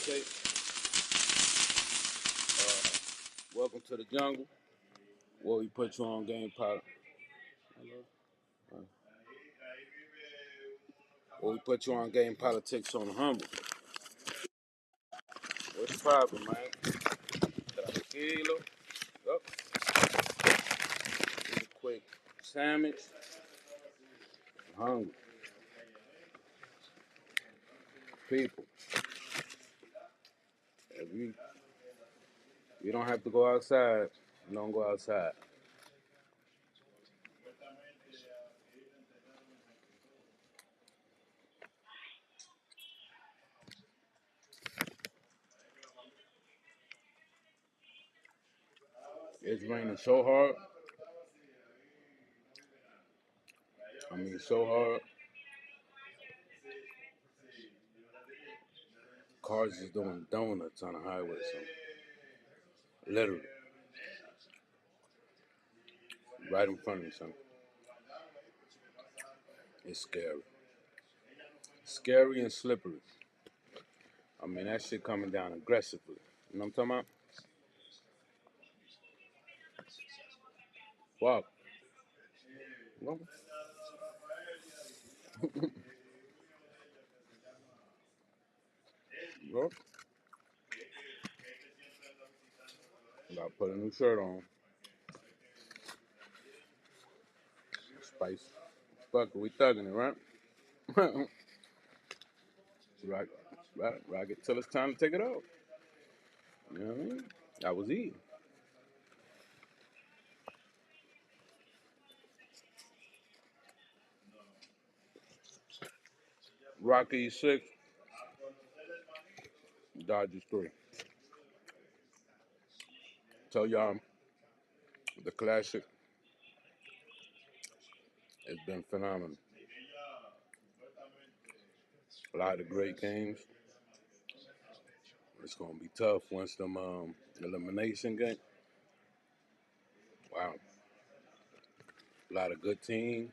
Okay. Welcome to the jungle, where we put you on game pilot. Where we put you on game politics on the humble. What's the problem, man? Tranquilo. Up. Eat a quick sandwich. I'm hungry. People, if you don't have to go outside, don't go outside. It's raining so hard. I mean, so hard. Cars is doing donuts on the highway. So literally, right in front of me, son. It's scary. Scary and slippery. I mean, that shit coming down aggressively. You know what I'm talking about? Wow. Well, well, gotta put a new shirt on. Spice. Fuck it, we thugging it, right? right, rock it till it's time to take it off. You know what I mean? I was eating. Rocky 6, Dodgers 3. Tell y'all, the classic has been phenomenal. A lot of great games. It's gonna be tough once them elimination game. Wow, a lot of good teams.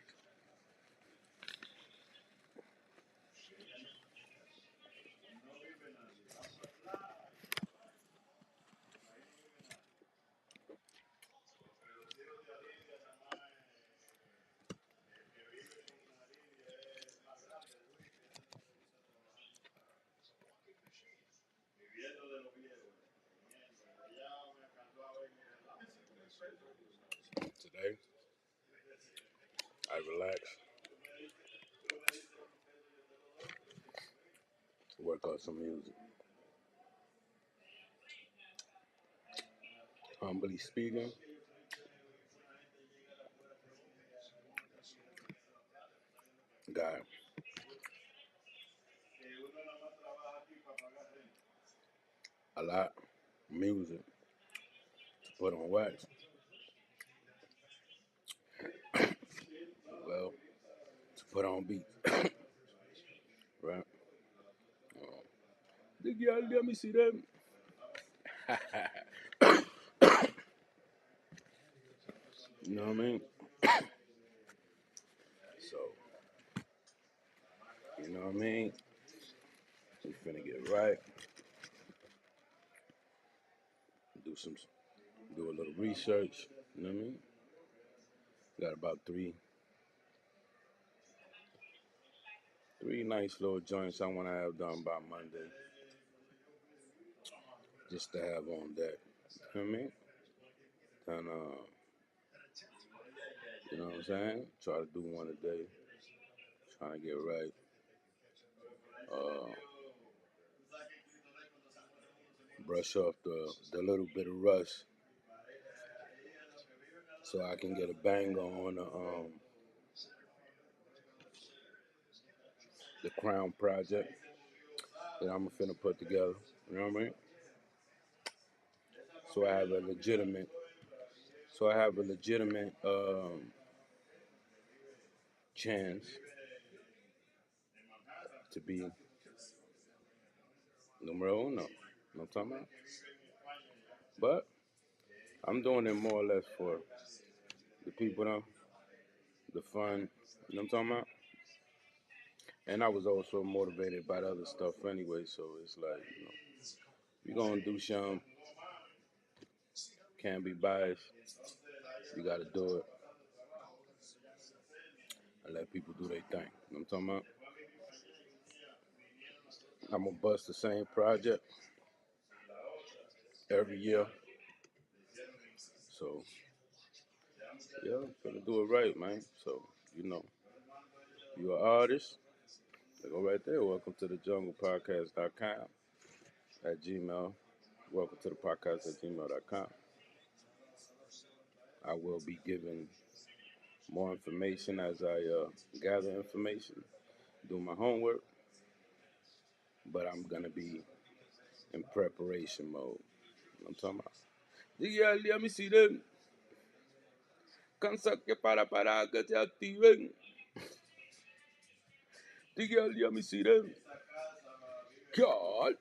Today, I relaxed, work on some music. Humbly speaking, got a lot of music to put on wax. Well, to put on beats, right? Dig y'all, let me see that. You know what I mean? So, you know what I mean? We finna get right. Do some, do a little research. You know what I mean? Got about three nice little joints I want to have done by Monday, just to have on deck. You know what I mean? And you know what I'm saying? Try to do one a day. Trying to get right. Uh, brush off the little bit of rust so I can get a bang on the Crown project that I'm finna put together. You know what I mean? So I have a legitimate, so I have a legitimate chance to be numero uno. You know what I'm talking about? But I'm doing it more or less for the people, though, the fun. You know what I'm talking about? And I was also motivated by the other stuff anyway, so it's like, You're gonna do something, can't be biased. You gotta do it and let people do their thing. You know what I'm talking about? I'm gonna bust the same project every year. So yeah, I'm gonna do it right, man. So, you know, you're an artist, they go right there. Welcome to the junglepodcast.com at Gmail. Welcome to the podcast at gmail.com. I will be giving more information as I gather information, do my homework, but I'm gonna be in preparation mode. You know what I'm talking about? Yeah, let me see them. Kansak que para que te activen. Diga, let me see them. God.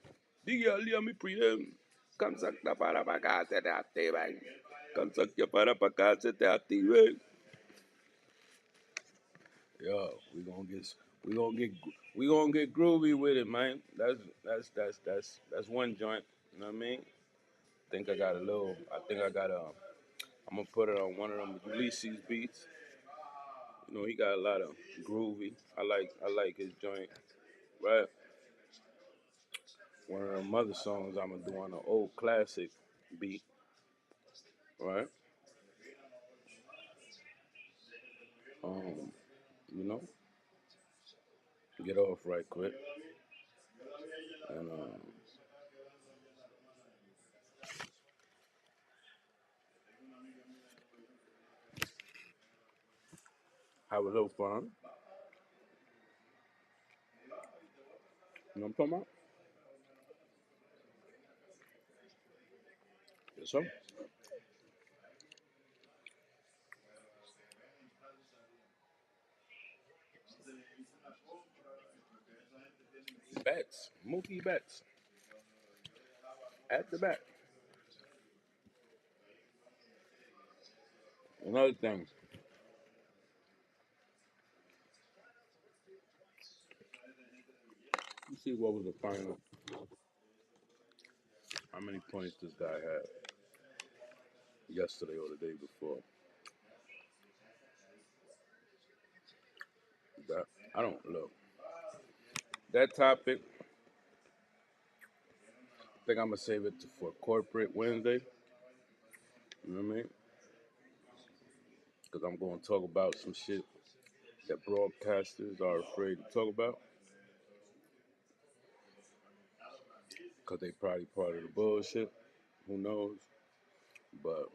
Diga, let me pre them. Kansak para que te activen. Kansak que para que te activen. Yo, we gonna get groovy with it, man. That's one joint. You know what I mean? I think I got I'm gonna put it on one of them Ulysses beats. You know, he got a lot of groovy. I like his joint, right? One of them other songs I'm gonna do on an old classic beat, right? Um, you know, get off right quick and have a little fun. You know what I'm talking about? Yes, sir. Betts, Mookie Betts, at the bat. Another thing, let's see what was the final. How many points this guy had yesterday or the day before? That I don't look. That topic, I think I'm gonna save it for corporate Wednesday. You know what I mean? Because I'm gonna talk about some shit that broadcasters are afraid to talk about. Because they probably part of the bullshit. Who knows? But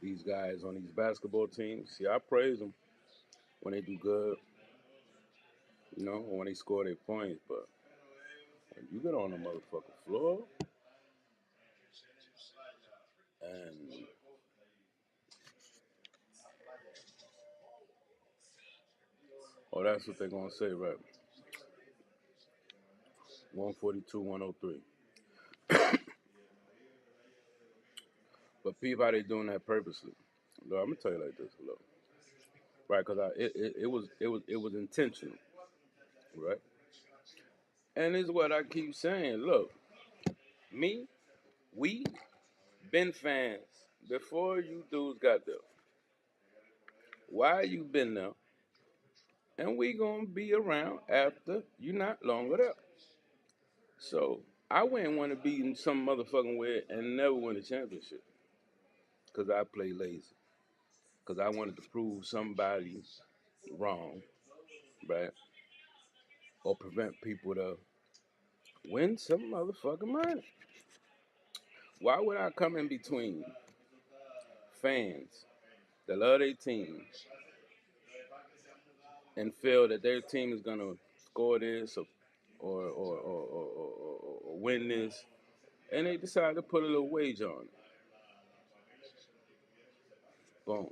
these guys on these basketball teams, see, I praise them when they do good, you know, or when they score their points. But when you get on the motherfucking floor and oh, that's what they're gonna say, right? 142, 103. But people, how they doing that purposely? Look, I'm gonna tell you like this, look, right? Because it was intentional, right? And this is what I keep saying. Look, me, we been fans before you dudes got there. Why you been there? And we gonna be around after you not longer there. So I wouldn't want to be in some motherfucking way and never win a championship because I play lazy. Because I wanted to prove somebody wrong, right? Or prevent people to win some motherfucking money. Why would I come in between fans that love their team and feel that their team is gonna score this or win this, and they decide to put a little wage on it? Boom.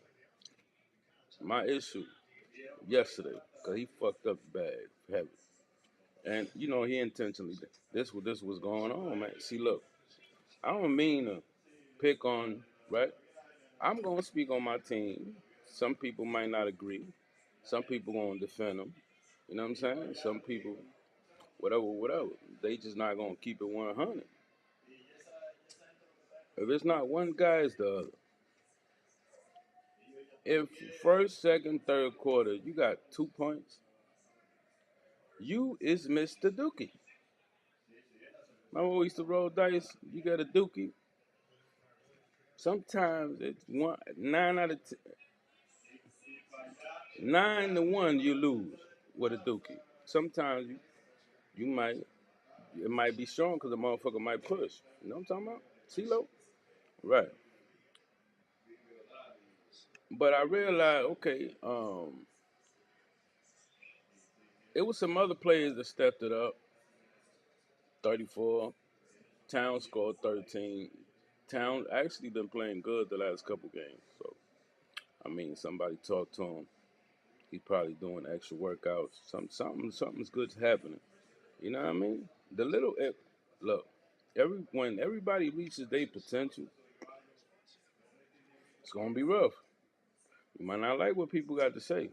My issue yesterday, because he fucked up the bag heavy. And you know he intentionally did. This was going on, man. See, look, I don't mean to pick on, right? I'm gonna speak on my team. Some people might not agree. Some people gonna defend them. You know what I'm saying? Some people, whatever, they just not gonna keep it 100. If it's not one guy, it's the other. If first, second, third quarter, you got 2 points, you is Mr. Dookie. Remember when we used to roll dice? You got a Dookie. Sometimes it's 9 to 1 you lose with a Dookie. Sometimes you might it might be strong because the motherfucker might push. You know what I'm talking about? CeeLo? Right. But I realized, okay, it was some other players that stepped it up. 34. Town scored 13. Town actually been playing good the last couple games. So, I mean, somebody talked to him. He's probably doing extra workouts. Something's good's happening. You know what I mean? Look, when everybody reaches their potential, it's gonna be rough. You might not like what people got to say,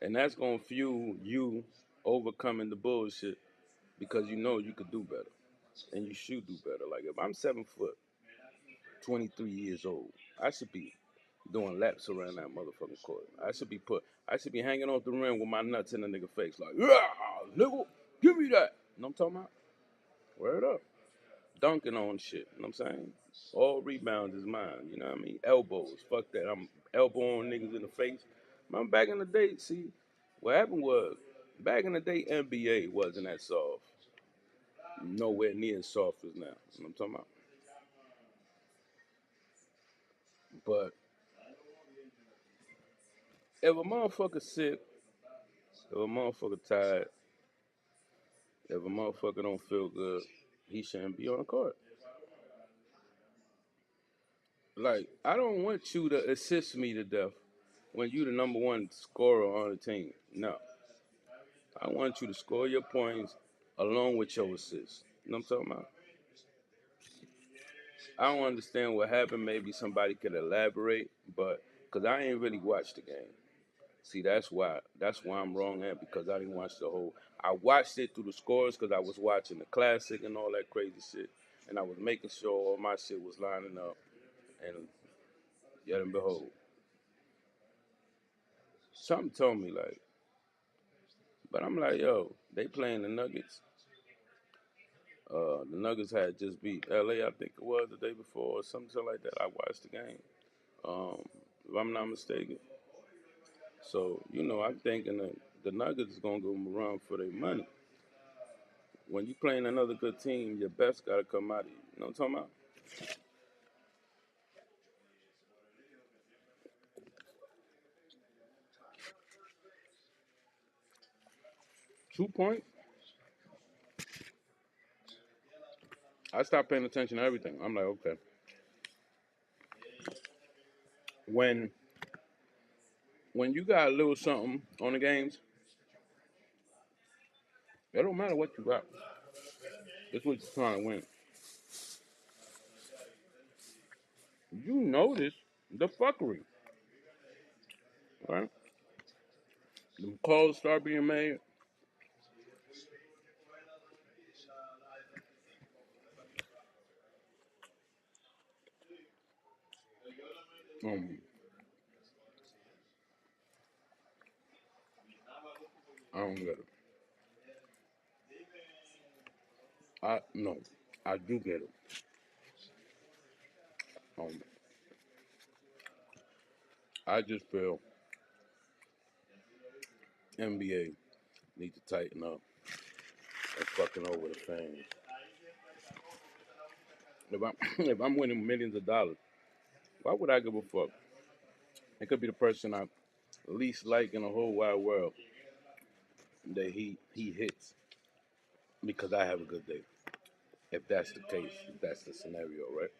and that's gonna fuel you overcoming the bullshit because you know you could do better, and you should do better. Like if I'm 7 foot, 23 years old, I should be doing laps around that motherfucking court. I should be hanging off the rim with my nuts in the nigga face, like, yeah, nigga, give me that. You know what I'm talking about? Word up. Dunking on shit. You know what I'm saying? All rebounds is mine. You know what I mean? Elbows. Fuck that. I'm elbowing niggas in the face. Man, back in the day, see, what happened was, back in the day, NBA wasn't that soft. Nowhere near as soft as now. You know what I'm talking about? But if a motherfucker sick, if a motherfucker tired, if a motherfucker don't feel good, he shouldn't be on the court. Like, I don't want you to assist me to death when you the number one scorer on the team. No. I want you to score your points along with your assists. You know what I'm talking about? I don't understand what happened. Maybe somebody could elaborate, but because I ain't really watched the game. See, that's why. That's why I'm wrong at because I didn't watch the whole. I watched it through the scores because I was watching the classic and all that crazy shit, and I was making sure all my shit was lining up. And yet and behold, something told me like, but I'm like, yo, they playing the Nuggets. The Nuggets had just beat LA, I think it was the day before, or something like that. I watched the game, if I'm not mistaken. So I'm thinking that the Nuggets is gonna go run for their money. When you playing another good team, your best gotta come out of you. You know what I'm talking about? 2 points. I stopped paying attention to everything. I'm like, okay. When when you got a little something on the games, it don't matter what you got. It's what you're trying to win. You notice the fuckery, right? The calls start being made. Um, I don't get it. I no, I do get it. Um, I just feel NBA need to tighten up and fucking over the fans. If I'm if I'm winning millions of dollars, why would I give a fuck? It could be the person I least like in the whole wide world that he hits because I have a good day. If that's the case, if that's the scenario, right?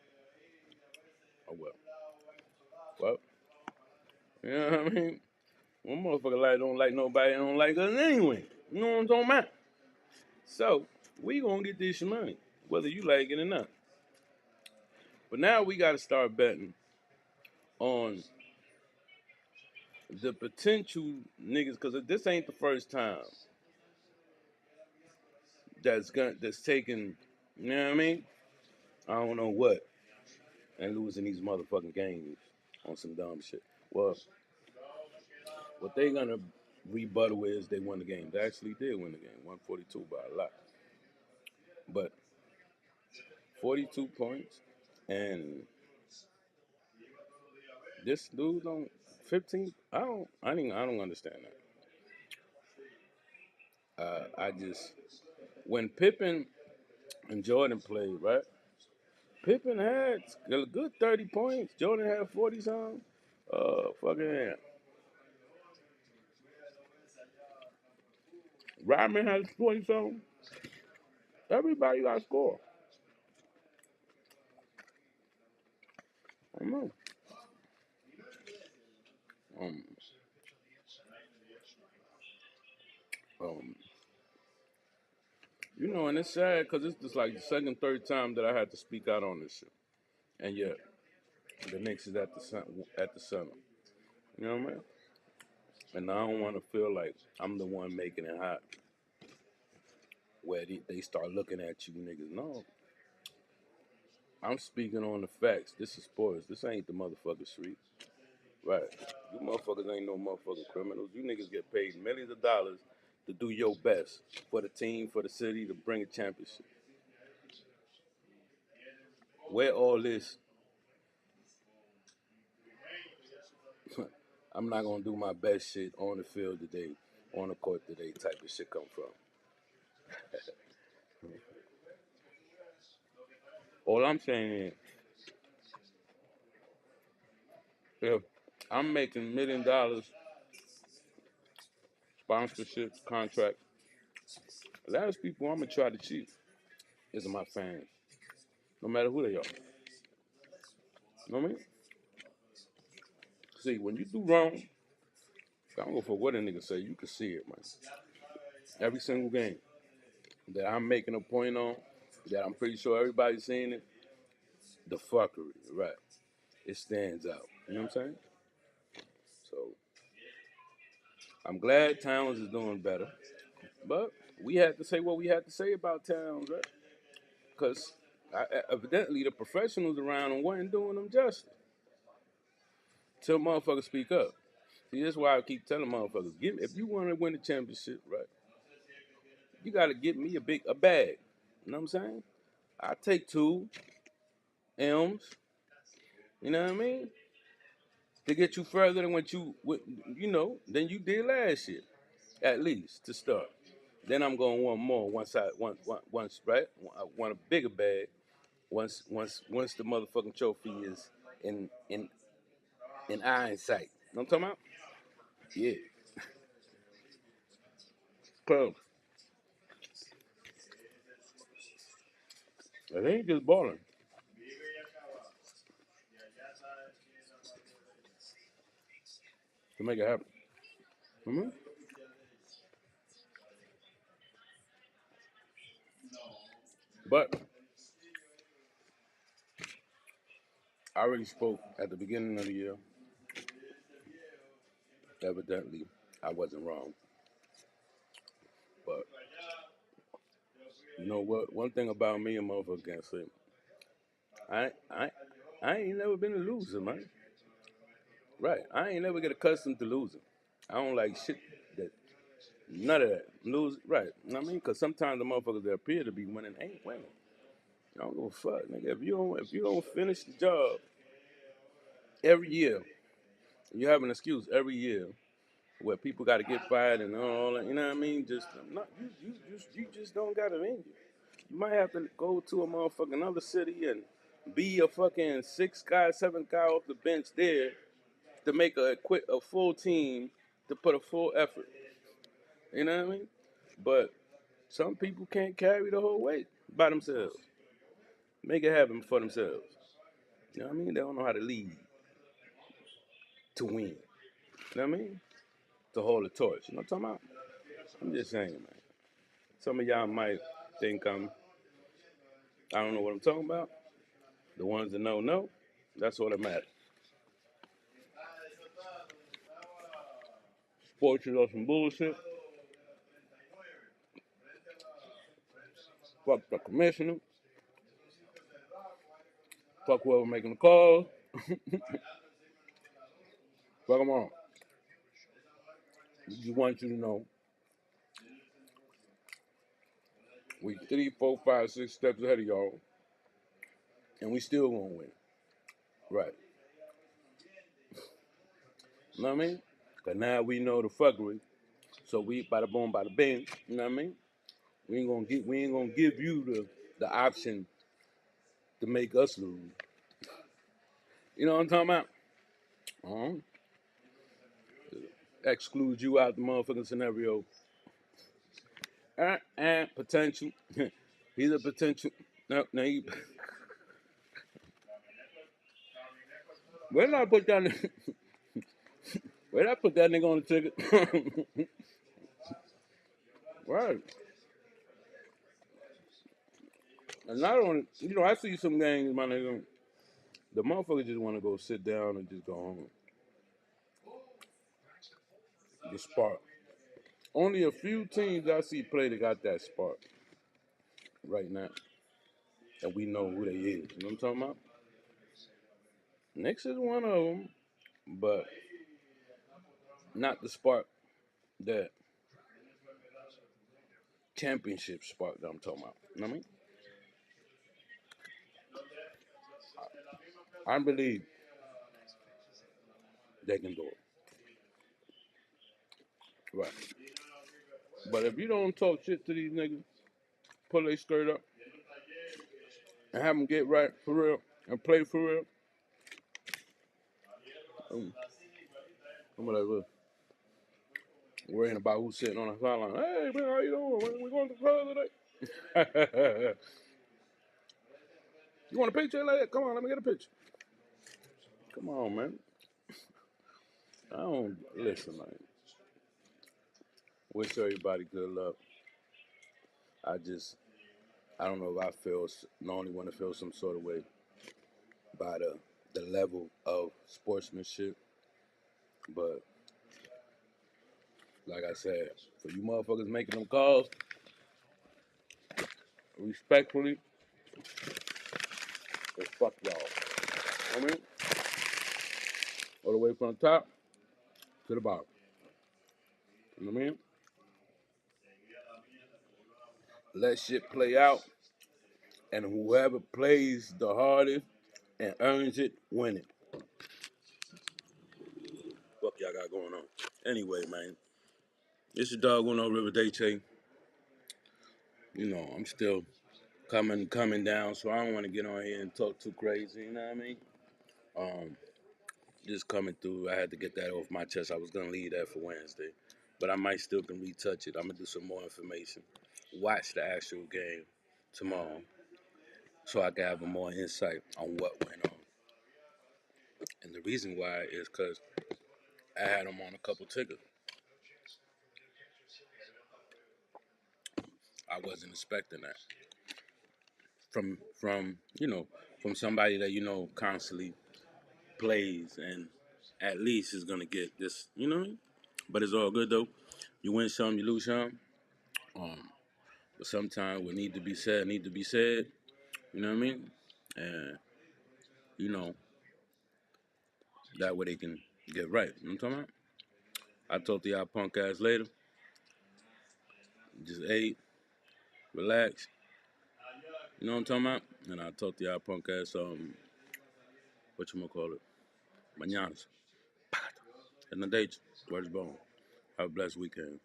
Oh well, you know what I mean? One motherfucker like don't like nobody, don't like us anyway. You know what I'm talking about? So we gonna get this money, whether you like it or not. But now we gotta start betting on the potential niggas, because this ain't the first time that's taken, you know what I mean? I don't know what, and losing these motherfucking games on some dumb shit. Well, what they gonna rebuttal is they won the game. They actually did win the game, 142 by a lot. But 42 points, and this dude on 15. I don't understand that. I just when Pippen and Jordan played, right? Pippen had a good 30 points. Jordan had 40 something. Fucking Rodman had 40 something. Everybody got to score. I don't know. Um, um, and it's sad because it's just like the second, third time that I had to speak out on this shit, and yet the Knicks is at the center. You know what I mean? And I don't want to feel like I'm the one making it hot, where they start looking at you niggas. No, I'm speaking on the facts. This is sports. This ain't the motherfucking streets. Right. You motherfuckers ain't no motherfucking criminals. You niggas get paid millions of dollars to do your best for the team, for the city, to bring a championship. Where all this, I'm not gonna do my best shit on the field today, on the court today type of shit come from. All I'm saying is, if I'm making $1 million sponsorship contract, the last people I'm gonna try to cheat is my fans, no matter who they are. You know what I mean? See, when you do wrong, I don't go for what a nigga say. You can see it, man. Every single game that I'm making a point on, that I'm pretty sure everybody's seeing it, the fuckery, right? It stands out. You know what I'm saying? So I'm glad Towns is doing better, but we had to say what we had to say about Towns, right? Because evidently the professionals around him weren't doing them justice. Till motherfuckers speak up. See, that's why I keep telling motherfuckers, if you want to win the championship, right, you got to get me a bag. You know what I'm saying? I take 2 M's. You know what I mean? To get you further than than you did last year, at least to start. Then I'm gonna want more once right. I want a bigger bag once the motherfucking trophy is in eye sight. You know what I'm talking about? Yeah. Cause it ain't just balling to make it happen. Mm-hmm. But I already spoke at the beginning of the year. Evidently, I wasn't wrong. But you know what? One thing about me and motherfucker can't say, I I I ain't never been a loser, man. Right. I ain't never get accustomed to losing. I don't like shit that none of that. Lose right. You know what I mean? Cause sometimes the motherfuckers that appear to be winning ain't winning. I don't give a fuck, nigga. If you don't finish the job every year, you have an excuse every year where people got to get fired and all that. You know what I mean? Just not you just don't got it in you. You might have to go to a motherfucking other city and be a fucking 6 guy, 7 guy off the bench there to make a full team to put a full effort. You know what I mean? But some people can't carry the whole weight by themselves. Make it happen for themselves. You know what I mean? They don't know how to lead to win. You know what I mean? To hold the torch. You know what I'm talking about? I'm just saying, man. Some of y'all might think I don't know what I'm talking about. The ones that know. That's all that matters. Fortunes or some bullshit. Fuck the commissioner. Fuck whoever making the calls. Fuck them all. We just want you to know we 3, 4, 5, 6 steps ahead of y'all, and we still gonna win. Right. You know what I mean? Cause now we know the fuckery. So we bada boom, bada bing. You know what I mean? We ain't gonna give you the option to make us lose. You know what I'm talking about? Uh-huh. Exclude you out the motherfucking scenario. And potential. He's a potential. No, where did I put that? Where did I put that nigga on the ticket? Right. And not only, I see some gangs, my nigga. The motherfuckers just want to go sit down and just go home. The spark. Only a few teams I see play that got that spark right now. And we know who they is. You know what I'm talking about? Knicks is one of them, but not the spark that championship spark that I'm talking about. You know what I mean? I believe they can do it. Right. But if you don't talk shit to these niggas, pull their skirt up, and have them get right for real, and play for real, I'm like, worrying about who's sitting on the sideline. Hey, man, how you doing? We going to the club today? You want a picture? Like, come on, let me get a picture. Come on, man. I don't listen, man. Wish everybody good luck. I don't know if I feel normally want to feel some sort of way by the level of sportsmanship, but like I said, for you motherfuckers making them calls, respectfully, it's fuck y'all. You know what I mean? All the way from the top to the bottom. You know what I mean? Let shit play out, and whoever plays the hardest and earns it, win it. Fuck y'all got going on. Anyway, man, it's your dog on River Day Che. I'm still coming down, so I don't want to get on here and talk too crazy. You know what I mean? Just coming through. I had to get that off my chest. I was gonna leave that for Wednesday, but I might still can retouch it. I'm gonna do some more information. Watch the actual game tomorrow, so I can have a more insight on what went on. And the reason why is because I had them on a couple tickets. I wasn't expecting that from somebody that constantly plays and at least is gonna get this. But it's all good though. You win some, you lose some. But sometimes what need to be said need to be said. You know what I mean? And you know that way they can get right. You know what I'm talking about? I talk to y'all punk ass later. Just ate, relax. You know what I'm talking about? And I'll talk to y'all punk ass whatchamacallit, mañanas. And the date, where's bone? Have a blessed weekend.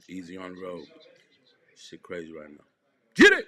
Easy on the road. Shit crazy right now. Get it!